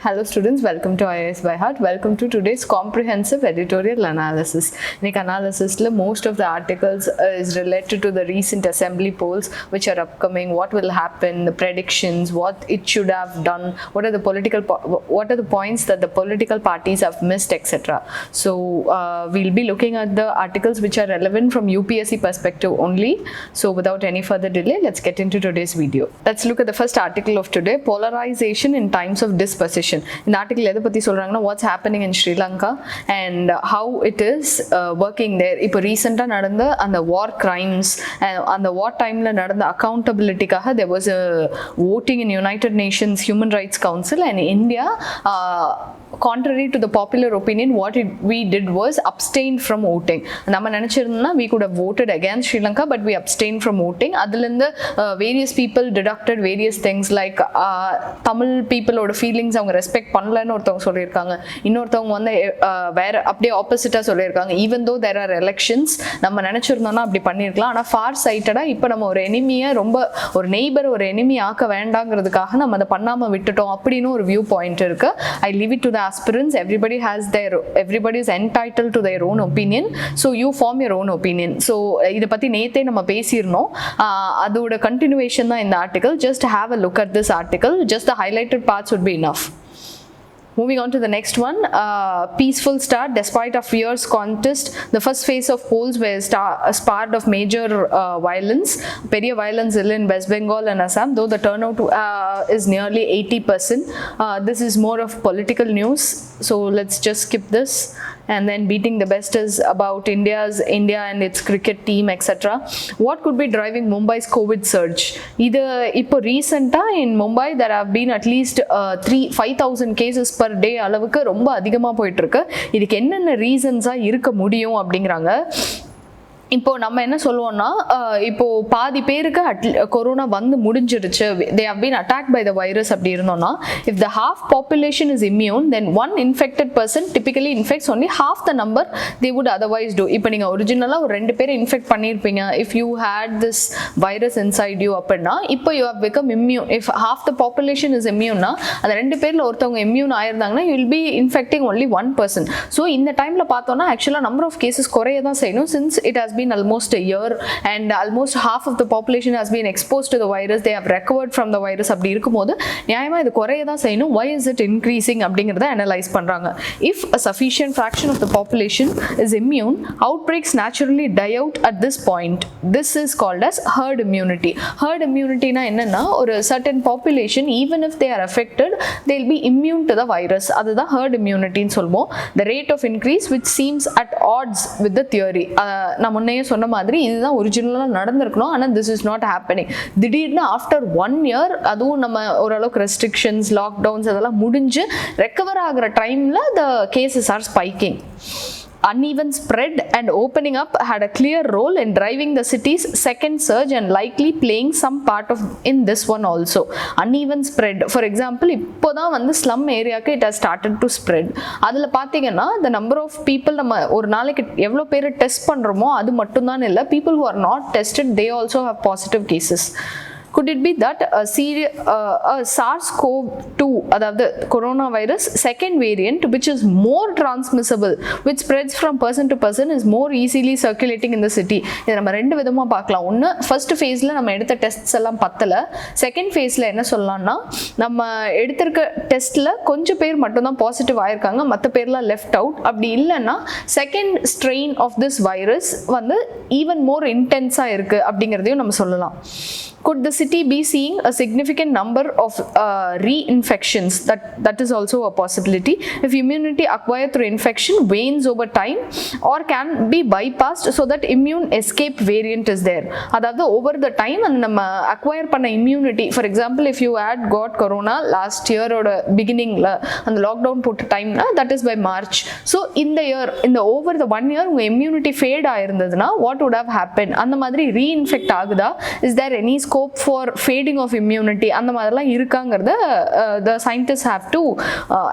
Hello students, welcome to IAS by Heart. Welcome to today's comprehensive editorial analysis. In analysis, most of the articles is related to the recent assembly polls which are upcoming, what will happen, the predictions, what it should have done, what are the points that the political parties have missed, etc. So we'll be looking at the articles which are relevant from UPSC perspective only. So without any further delay, let's get into today's video. Let's look at the first article of today, polarization in times of dispossession. In the article எதை பத்தி சொல்றாங்கன்னா what's happening in Sri Lanka and how it is working there. இப்போ ரீசெண்டா நடந்த அந்த வார் crimes அந்த வார் டைம்ல நடந்த அக்கௌண்டபிலிட்டிக்காக there was a voting in United Nations Human Rights Council and India contrary to the popular opinion what we did was abstain from voting. நம்ம நினைச்சிருந்தோம்னா we could have voted against Sri Lanka but we abstained from voting. அதிலிருந்து various people deducted various things like Tamil peopleோட feelings அவங்க respect பண்ணலன்னு ஒருத்தவங்க சொல்லியிருக்காங்க, இன்னொருத்தவங்க வந்து வேற அப்படியே ஆப்போசிட்டா சொல்லியிருக்காங்க. Even though there are elections நம்ம நினைச்சிருந்தோம்னா அப்படி பண்ணியிருக்கலாம், ஆனால் ஃபார் சைட்டடா இப்போ நம்ம ஒரு எனிமியை ரொம்ப ஒரு நெய்பர் ஒரு எனிமி ஆக்க வேண்டாங்கிறதுக்காக நம்ம அதை பண்ணாமல் விட்டுட்டோம் அப்படின்னு ஒரு வியூ பாயிண்ட் இருக்கு. I leave it to the aspirants. Everybody is entitled to their own opinion, so you form your own opinion. So இத பத்தி நேத்தே நம்ம பேசியிருந்தோம், அதோட continuation தான் இந்த article. Just have a look at this article, just the highlighted parts would be enough. Moving on to the next one, peaceful start despite a fierce contest. The first phase of polls were sparred of major violence. Periya violence in West Bengal and Assam, though the turnout is nearly 80%. This is more of political news, so let's just skip this. And then beating the best is about India and its cricket team, etc. What could be driving Mumbai's COVID surge? Ipo recently in Mumbai there have been at least 5,000 cases per day அளவுக்கு ரொம்ப அதிகமா போயிட்டு இருக்கு. இதுக்கு என்னென்ன ரீசன்ஸா இருக்க முடியும் அப்படிங்கறாங்க. இப்போ நம்ம என்ன சொல்லுவோம்னா, இப்போ பாதி பேருக்கு கொரோனா வந்து முடிஞ்சிருச்சு, they have been attacked by the virus அப்படி இருந்தோம்னா, if the half population is immune then one infected person typically infects only half the number they would otherwise do. இப்போ நீங்க ஒரிஜினலா ஒரு 2 பேரை இன்ஃபெக்ட் பண்ணிருப்பீங்க, if you had this virus inside you அப்படின்னா, இப்போ you have become immune. If half the population is immune னா, அந்த 2 பேர்ல ஒருத்தவங்க immune ஆயிருந்தாங்கன்னா you will be infecting only one person. So இந்த டைம்ல பார்த்தோம்னா ஆக்சுவலா number of cases குறைய தான் செய்யணும், since it has been almost a year and almost half of the population has been exposed to the virus, they have recovered from the virus. அப்படி இருக்கும்போது நியாயமா இது குறைய தான் செய்யணும். Why is it increasing அப்படிங்கறத அனலைஸ் பண்றாங்க. If a sufficient fraction of the population is immune, outbreaks naturally die out at this point. This is called as herd immunity. Herd immunity னா என்னன்னா, ஒரு certain population even if they are affected they'll be immune to the virus. அதுதான் herd immunity ன்னு சொல்வோம். The rate of increase which seems at odds with the theory. நான் முன்னே சொன்ன மாதிரி இதுதான் ஒரிஜினலா நடந்திருக்கணும், ஆனா this is not happening. திடீர்னு ஆஃப்டர் 1 year அதுவும் நம்ம ஓரளவுக்கு ரெஸ்ட்ரிக்ஷன்ஸ் லாக்டவுன்ஸ் அதெல்லாம் முடிஞ்சு ரெக்கவர் ஆகிற டைம்ல the cases are spiking. Uneven spread and opening up had a clear role in driving the city's second surge and likely playing some part of in this one also. Uneven spread, for example, இப்போதான் வந்து slum ஏரியாக்கு it has started to spread. அதுல பாத்தீங்கன்னா the number of people நம்ம ஒரு நாளைக்கு எவ்வளவு பேர் டெஸ்ட் பண்றோமோ அது மட்டும் தான் இல்ல, people who are not tested they also have positive cases. Could it be that a SARS-CoV-2, அதாவது coronavirus second variant which is more transmissible, which spreads from person to person, is more easily circulating in the city? இதை நம்ம ரெண்டு விதமா பார்க்கலாம். ஒன்று, first ஃபேஸ்ல நம்ம எடுத்த டெஸ்ட்ஸ் எல்லாம் பத்தல, செகண்ட் ஃபேஸ்ல என்ன சொல்லலாம்னா, நம்ம எடுத்திருக்க டெஸ்ட்ல கொஞ்சம் பேர் மட்டும் தான் பாசிட்டிவ் ஆயிருக்காங்க, மற்ற பேர்லாம் லெஃப்ட் அவுட். அப்படி இல்லைன்னா second strain of this virus வந்து ஈவன் மோர் இன்டென்ஸா இருக்கு அப்படிங்கிறதையும் நம்ம சொல்லலாம். Could the city be seeing a significant number of reinfections? That is also a possibility. If immunity acquired through infection wanes over time or can be bypassed so that immune escape variant is there. அதாவது over the time and நம்ம acquire பண்ண immunity, for example if you had got corona last year ஓட beginningல அந்த lockdown போட்ட டைம்னா that is by March. So in the year, in the over the 1 year உங்க immunity fade ஆயிருந்ததுன்னா what would have happened? அந்த மாதிரி reinfect ஆகுதா? Is there any scope for fading of immunity அந்த மாதிரிலாம் இருக்காங்கிறத the scientists have to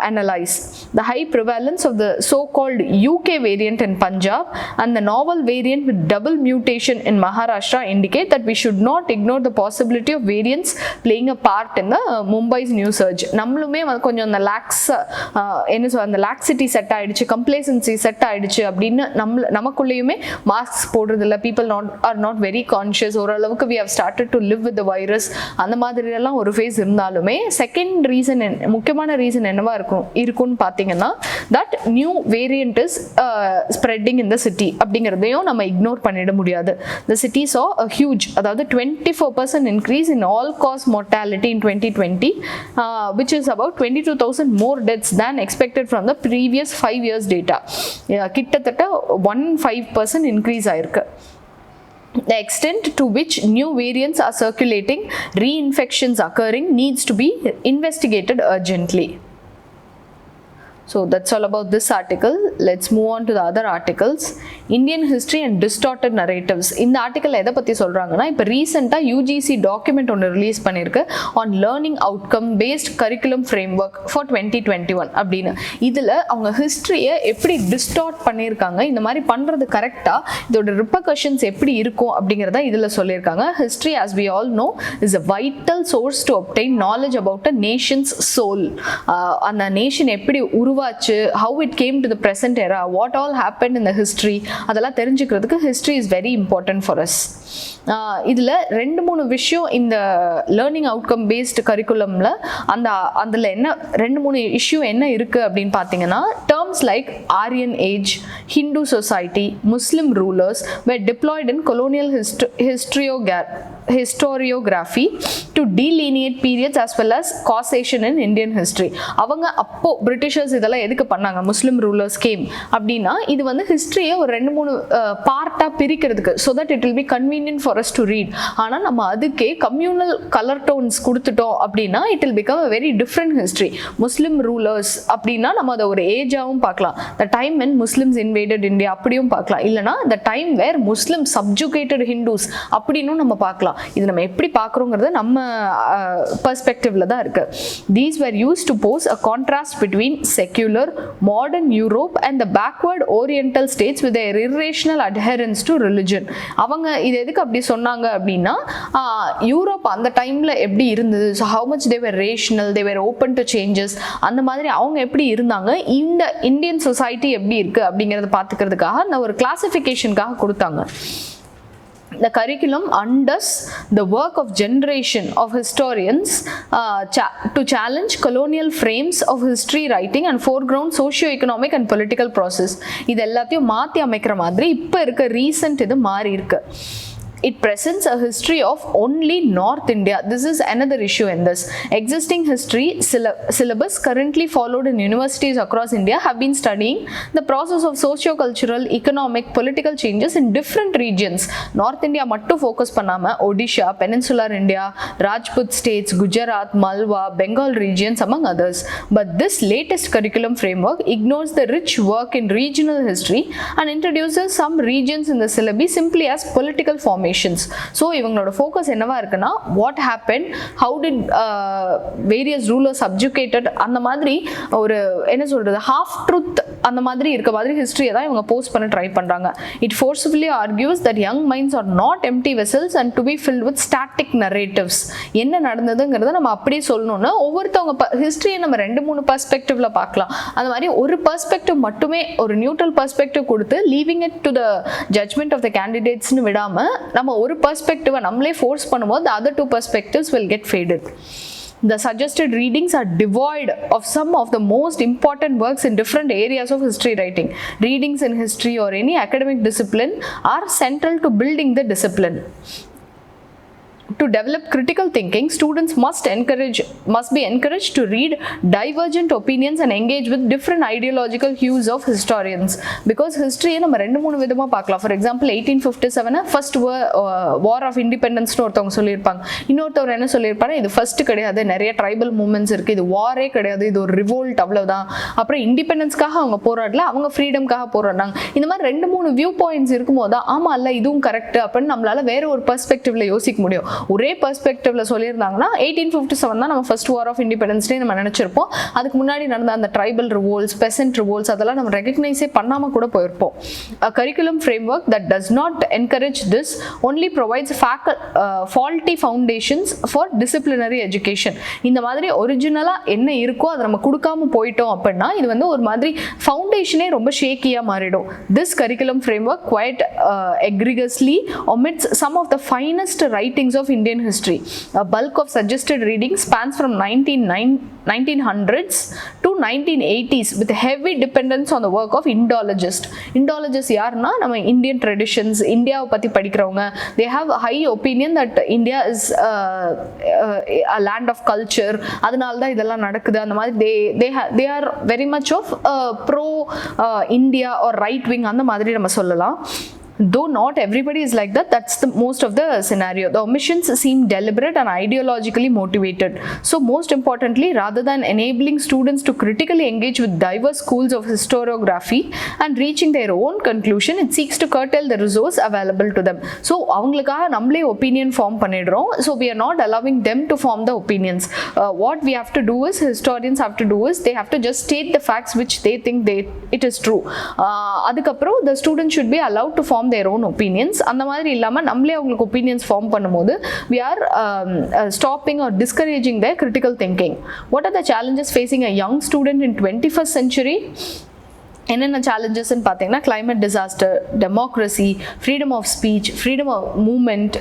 analyze. The high prevalence of the so-called UK variant in Punjab and the novel variant with double mutation in Maharashtra indicate that we should not ignore the possibility of variants playing a part in the Mumbai's new surge. நம்மளுமே கொஞ்சம் அந்த அந்த laxity set ஆயிடுச்சு, complacency set ஆயிடுச்சு அப்படின்னு நமக்குள்ளேயுமே mask போடுறது இல்லை, people are not very conscious, ஓரளவுக்கு we have started to live with the virus அந்த மாதிரி எல்லாம் ஒரு ஃபேஸ் இருந்தாலுமே செகண்ட் ரீசன் முக்கியமான ரீசன் என்னவா இருக்கும்னு பார்த்தீங்கன்னா that new variant is spreading in the city அப்படிங்கிறதையும் நம்ம இக்னோர் பண்ணிட முடியாது. The city saw a huge, அதாவது 24% increase in all cause mortality in 2020 which is about 22,000 more deaths than expected from the previous 5 years data. கிட்டத்தட்ட 15% increase ஆயிருக்கு. The extent to which new variants are circulating, reinfections occurring needs to be investigated urgently. So that's all about this article. Let's move on to the other articles. Indian history and distorted narratives. இந்த article எதை பற்றி சொல்கிறாங்கன்னா, இப்போ ரீசெண்டாக UGC document ஒன்று release பண்ணியிருக்கு on learning outcome paste curriculum framework for 2021 அப்படின்னு. இதில் அவங்க ஹிஸ்ட்ரியை எப்படி டிஸ்டார்ட் பண்ணியிருக்காங்க, இந்த மாதிரி பண்ணுறது கரெக்டாக இதோட ரிப்பர்கஷன்ஸ் எப்படி இருக்கும் அப்படிங்கிறத இதில் சொல்லியிருக்காங்க. History as we all know is a vital source to obtain knowledge about a nation's soul. அந்த நேஷன் எப்படி how it came to the present era, what all happened in the history, அதெல்லாம் தெரிஞ்சுக்கிறதுக்கு history is very important for us. இதில் 2-3 விஷயம் இந்த learning outcome based கரிக்குலமில் அதில் என்ன 2-3 issue என்ன இருக்குது அப்படின்னு பார்த்தீங்கன்னா, terms like Aryan age, Hindu society, Muslim rulers were deployed in colonial historiography to delineate periods as well as causation in Indian history. அவங்க அப்போ பிரிட்டிஷர்ஸ் இதெல்லாம் எதுக்கு பண்ணாங்க, முஸ்லிம் ரூலர்ஸ் கேம் அப்படின்னா இது வந்து ஹிஸ்ட்ரியை ஒரு 2-3 பார்ட்டாக பிரிக்கிறதுக்கு, so that it will be convenient for us to read. ஆனால் நம்ம அதுக்கே கம்யூனல் கலர் டோன்ஸ் கொடுத்துட்டோம் அப்படின்னா it will become a very different history. Muslim rulers அப்படின்னா நம்ம அதை ஒரு ஏஜாகவும் பார்க்கலாம், the time when Muslims invaded India அப்படியும் பார்க்கலாம், இல்லைனா the time where Muslim subjugated Hindus அப்படின்னும் நம்ம பார்க்கலாம். இது நம்ம எப்படி பார்க்குறோங்கிறது நம்ம பெர்ஸ்பெக்டிவ்ல தான் இருக்கு. These were used to pose a contrast between secular modern Europe and the backward oriental states with their irrational adherence to religion. அவங்க இது எதுக்கு அப்படி சொன்னாங்க அப்படின்னா, யூரோப் அந்த டைம்ல எப்படி இருந்தது, so how much they were rational, they were open to changes, அந்த மாதிரி அவங்க எப்படி இருந்தாங்க, இந்த இந்தியன் சொசைட்டி எப்படி இருக்கு அப்படிங்கறத பார்த்துக்கிறதுக்காக அந்த ஒரு கிளாசிஃபிகேஷனுக்காக கொடுத்தாங்க. The curriculum undoes the work of generation of historians to challenge colonial frames of history writing and foreground socio-economic and political process. இது எல்லாத்தையும் மாற்றி அமைக்கிற மாதிரி இப்போ இருக்க ரீசன்ட் இது மாறி இருக்கு. It presents a history of only North India. This is another issue in this. Existing history syllabus currently followed in universities across India have been studying the process of socio-cultural, economic, political changes in different regions. North India மட்டும் focus பண்ணாம Odisha, Peninsular India, Rajput states, Gujarat, Malwa, Bengal regions among others. But this latest curriculum framework ignores the rich work in regional history and introduces some regions in the syllabus simply as political formation. So இவங்களோட focus என்னவா இருக்குன்னா, what happen, how did various rulers subjugated, அந்த மாதிரி ஒரு என்ன சொல்றது half truth அந்த மாதிரி இருக்க மாதிரி ஹிஸ்டரியை தான் இவங்க போஸ்ட் பண்ண ட்ரை பண்றாங்க. It forcefully argues that young minds are not empty vessels and to be filled with static narratives. என்ன நடந்ததுங்கிறத நம்ம அப்படியே சொல்லணும்னா, ஒவ்வொருத்தவங்க ஹிஸ்டரியை நம்ம 2-3 பெர்ஸ்பெக்டிவ்ல பார்க்கலாம். அந்த மாதிரி ஒரு பெர்ஸ்பெக்டிவ் மட்டுமே, ஒரு நியூட்ரல் பெர்ஸ்பெக்டிவ் கொடுத்து leaving it to the judgement of the கேண்டிடேட்ஸ்னு விடாம நம்ம ஒரு பெர்ஸ்பெக்டிவை நம்மளே ஃபோர்ஸ் பண்ணும்போது the other 2 perspectives will get faded. The suggested readings are devoid of some of the most important works in different areas of history writing. Readings in history or any academic discipline are central to building the discipline. To develop critical thinking, students must be encouraged to read divergent opinions and engage with different ideological hues of historians. Because history நம்ம 2-3 விதமா பார்க்கலாம். For example, 1857 first war of independence ஒருத்தவங்க சொல்லியிருப்பாங்க. இன்னொருத்தவர் என்ன சொல்லியிருப்பாரு, இது first கிடையாது, நிறைய ட்ரைபல் மூவ்மெண்ட்ஸ் இருக்கு, இது வாரே கிடையாது, இது ஒரு ரிவோல்ட் அவ்வளவுதான். அப்புறம் இண்டிபெண்டன்ஸ்க்காக அவங்க போராடல, அவங்க ஃப்ரீடம்காக போராடினாங்க. இந்த மாதிரி 2-3 வியூ பாயிண்ட்ஸ் இருக்கும்போது ஆமா இல்ல இதுவும் கரெக்ட் அப்படின்னு நம்மளால வேற ஒரு பெர்ஸ்பெக்டிவ்ல யோசிக்க முடியும். ஒரே பெர்ஸ்பெக்டிவ்ல சொல்லியிருந்தாங்கன்னா 1857 தான் நம்ம ஃபர்ஸ்ட் வார் ஆஃப் இண்டிபெண்டன்ஸ் டே நம்ம நினைச்சிருப்போம். அதுக்கு முன்னாடி நடந்த அந்த ட்ரைபல் ரிவோல்ட்ஸ், பெசன்ட் ரிவோல்ட்ஸ் அதெல்லாம் நம்ம ரெகக்னைஸே பண்ணாம கூட போயிருப்போம். A curriculum framework that does not encourage this only provides faulty foundations for disciplinary education. இந்த மாதிரி ஒரிஜினலா என்ன இருக்கோ அதை நம்ம கொடுக்காம போயிட்டோம் அப்படின்னா இது வந்து ஒரு மாதிரி ஃபவுண்டேஷனே ரொம்ப ஷேக்கியா மாறிடும். This curriculum framework quite egregiously omits some of the finest writings of Indian history. A bulk of suggested reading spans from 1900s to 1980s with heavy dependence on the work of Indologists. Indologists யாருன்னா நம்ம Indian traditions, இந்தியாவை பற்றி படிக்கிறவங்க. they have a high opinion that India is a land of culture, அதனால தான் இதெல்லாம் நடக்குது. அந்த மாதிரி they are very much of pro India or right wing அந்த மாதிரி நம்ம சொல்லலாம். Though not everybody is like that, that's the most of the scenario. The omissions seem deliberate and ideologically motivated. So most importantly, rather than enabling students to critically engage with diverse schools of historiography and reaching their own conclusion, it seeks to curtail the resource available to them. So avungalukkaga namle opinion form pannidrom. So we are not allowing them to form the opinions. What we have to do is, historians have to do is, they have to just state the facts which they think it is true. Adukapro the students should be allowed to form their own opinions. அந்த மாதிரி இல்லாம நம்மளே அவங்களுக்கு opinions form பண்ணும்போது we are stopping or discouraging their critical thinking. What are the challenges facing a young student in 21st century? என்னென்ன சேலஞ்சஸ்ன்னு பார்த்தீங்கன்னா climate disaster, democracy, freedom of speech, freedom of movement,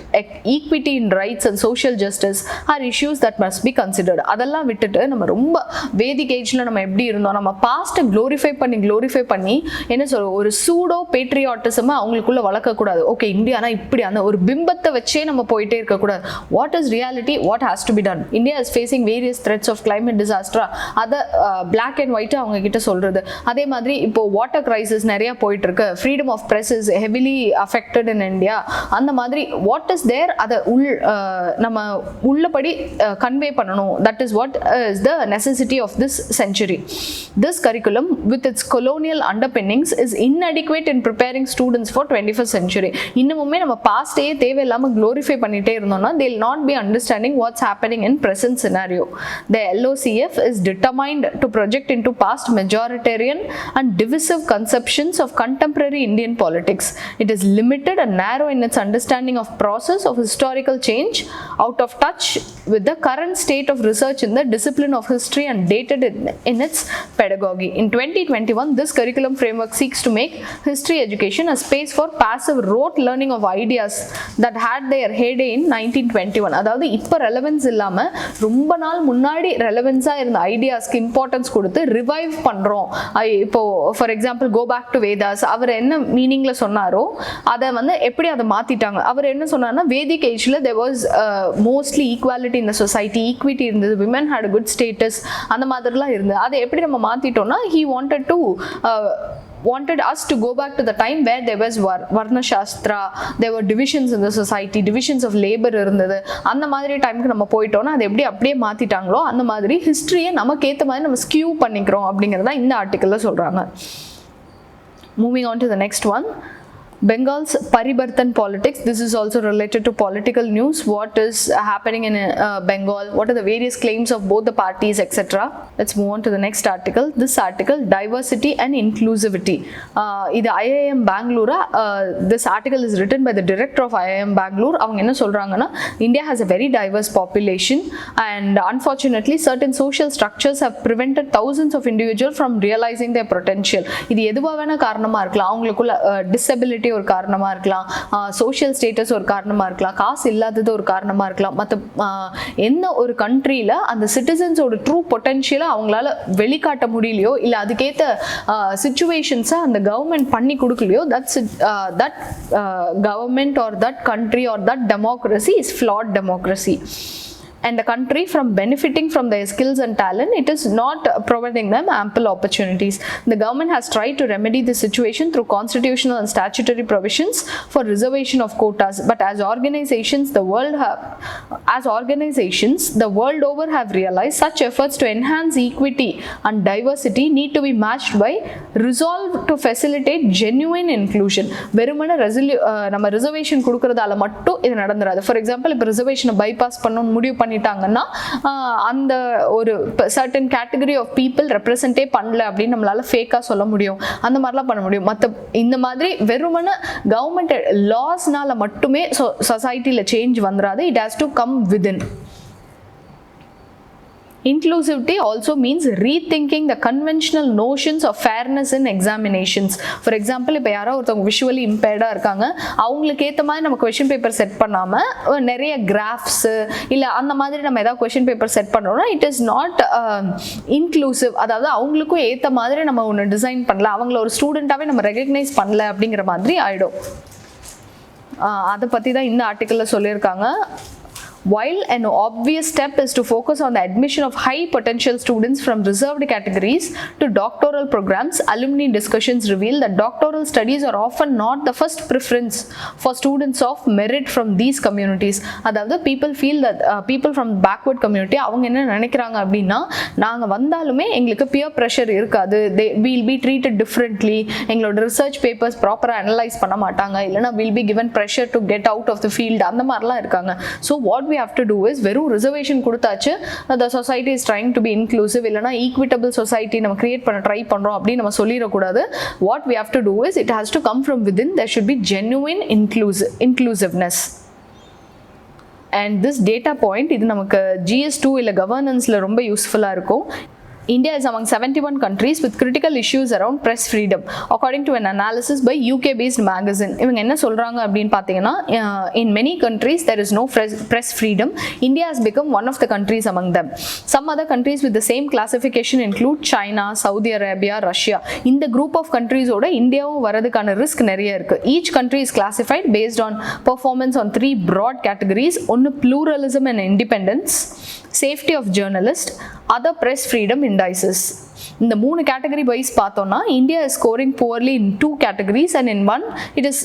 equity in rights and social justice are issues that must be considered. அதெல்லாம் விட்டுட்டு நம்ம ரொம்ப வேதிக் ஏஜ்ல நம்ம எப்படி இருந்தோம், நம்ம பாஸ்ட்டை க்ளோரிஃபை பண்ணி என்ன சொல்ற ஒரு சூடோ பேட்ரியாட்டிசம் அவங்களுக்குள்ள வளர்க்கக்கூடாது. ஓகே இந்தியானா இப்படி அந்த ஒரு பிம்பத்தை வச்சே நம்ம போயிட்டே இருக்கக்கூடாது. What is reality, what has to be done. India is facing various threats of climate disaster, அதை பிளாக் அண்ட் ஒயிட் அவங்க கிட்ட சொல்றது. அதே மாதிரி இப்போ வாட்டர் கிரைசிஸ் நிறைய போயிட்டு இருக்கு, freedom of press is heavily affected in India. அந்த மாதிரி வாட் இஸ் தேர் அதை நம்ம உள்ளபடி கன்வே பண்ணணும். That is what is the necessity of this century. This curriculum with its colonial underpinnings is inadequate in preparing students for 21st century. இன்னமுமே நம்ம paste தேவையில்லாமல் glorify பண்ணிட்டே இருந்தோம்னா they will not be understanding what's happening in present scenario. The LOCF is determined to project into past majoritarian and divisive conceptions of contemporary Indian politics. It is limited and narrow in its understanding of process of historical change, out of touch with the current state of research in the discipline of history and dated in its pedagogy. In 2021, this curriculum framework seeks to make history education a space for passive rote learning of ideas that had their heyday in 1921. அதாவது இப்போ relevance இல்லாமல் ரொம்ப நாள் முன்னாடி ரெலவென்ஸாக இருந்த ஐடியாஸ்க்கு importance கொடுத்து revive பண்ணுறோம். இப்போ for example go back to Vedas, அவர் என்ன மீனிங்ல சொன்னாரோ அதை வந்து எப்படி அதை மாத்திட்டாங்க. அவர் என்ன சொன்னார்னா வேதிக் ஏஜ்ல there was mostly equality in the society, equity இருந்தது, விமன் ஹேட் குட் ஸ்டேட்டஸ், அந்த மாதிரிலாம் இருந்தது. அதை எப்படி நம்ம மாத்திட்டோம்னா he wanted us to go back to the time where there was varna shastra, there were divisions in the society, divisions of labor இருந்தது. அந்த மாதிரி டைமுக்கு நம்ம போயிட்டோம்னா அதை எப்படி அப்படியே மாத்திட்டாங்களோ அந்த மாதிரி ஹிஸ்டரியை நமக்கு ஏற்ற மாதிரி நம்ம ஸ்கியூ பண்ணிக்கிறோம் அப்படிங்கிறத இந்த ஆர்டிக்கல்ல சொல்றாங்க. Moving on to the next one. Bengal's Paribartan politics. This is also related to political news. What is happening in Bengal? What are the various claims of both the parties, etc. Let's move on to the next article. This article, diversity and inclusivity. This IIM Bangalore. This article is written by the director of IIM Bangalore. அவங்க என்ன சொல்றாங்கன்னா India has a very diverse population and unfortunately certain social structures have prevented thousands of individuals from realizing their potential. இது எதுவான காரணமா இருக்கலாம், அவங்களுக்குள்ள disability ஒரு காரணமா இருக்கலாம், சோஷியல் ஸ்டேட்டஸ் ஒரு காரணமா இருக்கலாம், காசு இல்லாதது ஒரு காரணமா இருக்கலாம். மற்ற எந்த ஒரு கண்ட்ரியில அந்த சிட்டிசன்ஸோட ட்ரூ பொட்டன்ஷியலை அவங்களால வெளிக்காட்ட முடியலையோ இல்லை அதுக்கேற்ற சிச்சுவேஷன்ஸை அந்த கவர்மெண்ட் பண்ணி கொடுக்கலையோ that government or that country or that democracy is flawed democracy. and the country from benefiting from their skills and talent, it is not providing them ample opportunities. The government has tried to remedy the situation through constitutional and statutory provisions for reservation of quotas, but as organizations the world over have realized such efforts to enhance equity and diversity need to be matched by resolve to facilitate genuine inclusion. வெறுமனே நம்ம reservation கொடுக்கறதால மட்டும் இது நடந்துராது. For example இப்போ ரிசர்வேஷனை bypass பண்ணணும்னு முடிவு பண்ணிட்டாங்கன்னா அந்த ஒரு சர்டன் கேட்டகரி ஆஃப் பீப்புள் ரெப்ரசென்டே பண்ணல அப்படின்னு நம்மளால ஃபேக்காக சொல்ல முடியும். அந்த மாதிரிலாம் பண்ண முடியும். மற்ற இந்த மாதிரி வெறுமனே கவர்மெண்ட் லாஸ்னால மட்டுமே சொசைட்டியில் சேஞ்ச் வந்துடாது. It has to come within. Inclusivity also means rethinking the conventional notions of fairness in examinations. For example, இப்போ யாரோ ஒருத்தவங்க விஷுவலி இம்பேர்டாக இருக்காங்க, அவங்களுக்கு ஏற்ற மாதிரி நம்ம கொஷின் பேப்பர் செட் பண்ணாமல் நிறைய கிராஃப்ஸ் இல்லை அந்த மாதிரி நம்ம ஏதாவது கொஷின் பேப்பர் செட் பண்ணுறோம்னா இட் இஸ் நாட் இன்க்ளூசிவ். அதாவது அவங்களுக்கும் ஏற்ற மாதிரி நம்ம ஒன்று டிசைன் பண்ணல, அவங்கள ஒரு ஸ்டூடெண்ட்டாகவே நம்ம ரெகக்னைஸ் பண்ணல அப்படிங்கிற மாதிரி ஆகிடும். அதை பற்றி தான் இந்த ஆர்டிக்கிளில் சொல்லியிருக்காங்க. While an obvious step is to focus on the admission of high potential students from reserved categories to doctoral programs, alumni discussions reveal that doctoral studies are often not the first preference for students of merit from these communities. அதாவது people feel that people from backward community அவங்க என்ன நினைக்கிறாங்க அப்படின்னா, நாங்கள் வந்தாலுமே எங்களுக்கு peer pressure இருக்காது, they will be treated differently, எங்களோட ரிசர்ச் பேப்பர்ஸ் ப்ராப்பராக அனலைஸ் பண்ண மாட்டாங்க, இல்லைனா will be given pressure to get out of the field, அந்த மாதிரிலாம் இருக்காங்க. So what we have to do is வெறும் ரிசர்வேஷன் கொடுத்தாச்சு the society is trying to be inclusive இல்லனா equitable society நம்ம கிரியேட் பண்ண ட்ரை பண்றோம் அப்படி நம்ம சொல்லிடக்கூடாது. what we have to do is it has to come from within. There should be genuine inclusiveness. And this data point இது நமக்கு GS2 இல்ல கவர்னன்ஸ்ல ரொம்ப யூஸ்ஃபுல்லா இருக்கும். India is among 71 countries with critical issues around press freedom, according to an analysis by UK-based magazine. இவங்க என்ன சொல்றாங்க அப்படின்னு பார்த்தீங்கன்னா, in many countries there is no press freedom. India has become one of the countries among them. Some other countries with the same classification include China, Saudi Arabia, Russia. இந்த group of countries ஓட இந்தியாவும் வரதுக்கான risk நிறைய இருக்கு. Each country is classified based on performance on 3 broad categories. ஒன்று pluralism and independence, safety of journalists, other press freedom indices. இந்த 3 category wise பார்த்தோம்னா India is scoring poorly in 2 categories and in one it is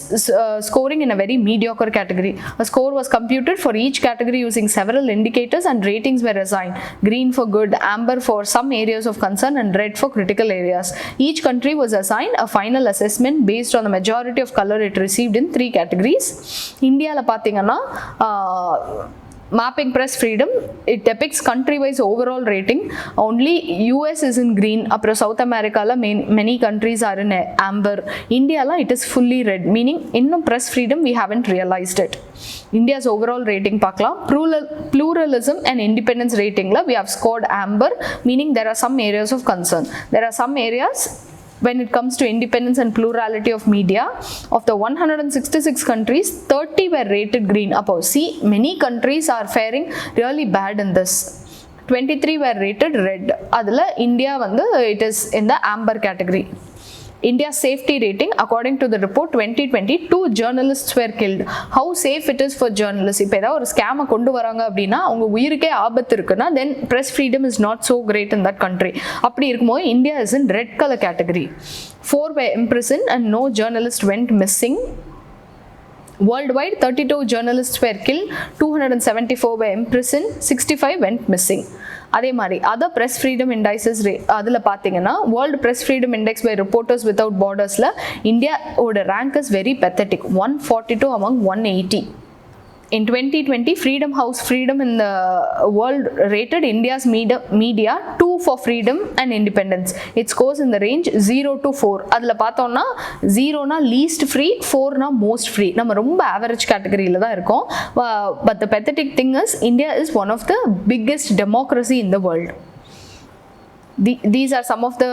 scoring in a very mediocre category. A score was computed for each category using several indicators and ratings were assigned: green for good, amber for some areas of concern and red for critical areas. Each country was assigned a final assessment based on the majority of color it received in 3 categories. இந்தியால பார்த்தீங்கன்னா mapping press freedom, it depicts country-wise overall rating. Only US is in green. Apro South America la many countries are in amber. India la it is fully red, meaning innum press freedom we haven't realized it. India's overall rating pakla, pluralism and independence rating la we have scored amber, meaning there are some areas of concern. There are some areas when it comes to independence and plurality of media. Of the 166 countries, 30 were rated green. Appo see, many countries are faring really bad in this. 23 were rated red. Adula India vandu it is in the amber category. India's safety rating, according to the report 2020, 2 journalists were killed. How safe it is for journalists? இப்போ ஏதாவது ஒரு ஸ்கேமை கொண்டு வராங்க அப்படின்னா அவங்க உயிருக்கே ஆபத்து இருக்குன்னா then press freedom is not so great in that country. அப்படி இருக்கும்போது India is in red color category. 4 were imprisoned and no journalist went missing. Worldwide, 32 journalists were killed, 274 were imprisoned, 65 went missing. அதே மாதிரி other press freedom indices அதில் பார்த்தீங்கன்னா world press freedom index by reporters without பார்டர்ஸில் இந்தியாவோட rank is very pathetic, 142 among 180. In 2020, Freedom House Freedom in the world rated India's media 2 for freedom and independence. It scores in the range 0 to 4. அதில் பார்த்தோம்னா 0 na least free, 4 na most free. நம்ம ரொம்ப average categoryல தான் இருக்கோம். But the pathetic thing is India is one of the biggest democracy in the world. These are some of the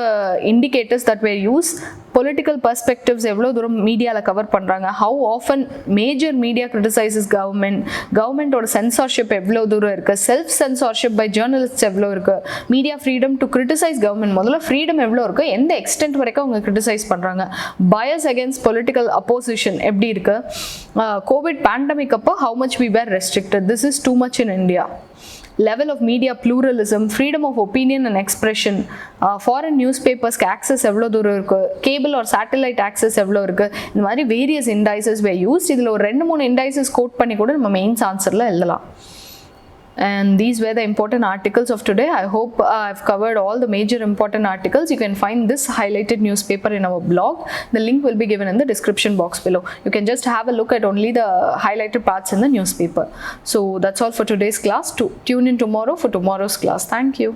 indicators that were used. Political perspectives எவ்வளோ தூரம் மீடியாவில் cover பண்ணுறாங்க, how often major media criticises கவர்மெண்ட்டோட censorship எவ்வளோ தூரம் இருக்குது, self censorship by journalist எவ்வளோ இருக்குது, media freedom to criticise government முதல்ல ஃப்ரீடம் எவ்வளோ இருக்குது, எந்த எக்ஸ்டென்ட் வரைக்கும் அவங்க கிரிட்டிசைஸ் பண்ணுறாங்க, பயஸ் அகேன்ஸ்ட் பொலிட்டிக்கல் அப்போசிஷன் எப்படி இருக்குது, கோவிட் பேண்டமிக் அப்போ how much we were restricted, this is too much in India, level of media pluralism, freedom of opinion and expression, foreign newspapers access எவ்வளோ தூரம் இருக்குது, கேபிள் ஆர் சேட்டலைட் ஆக்சஸ் எவ்வளோ இருக்குது, இந்த மாதிரி வேரியஸ் இண்டைசஸ் வே used. இதில் ஒரு 2-3 இண்டைசஸ் கோட் பண்ணி கூட நம்ம மெயின்ஸ் ஆன்சரில் எழுதலாம். And these were the important articles of today. I hope I've covered all the major important articles. You can find this highlighted newspaper in our blog. The link will be given in the description box below. You can just have a look at only the highlighted parts in the newspaper. So that's all for today's class. Tune in tomorrow for tomorrow's class. Thank you.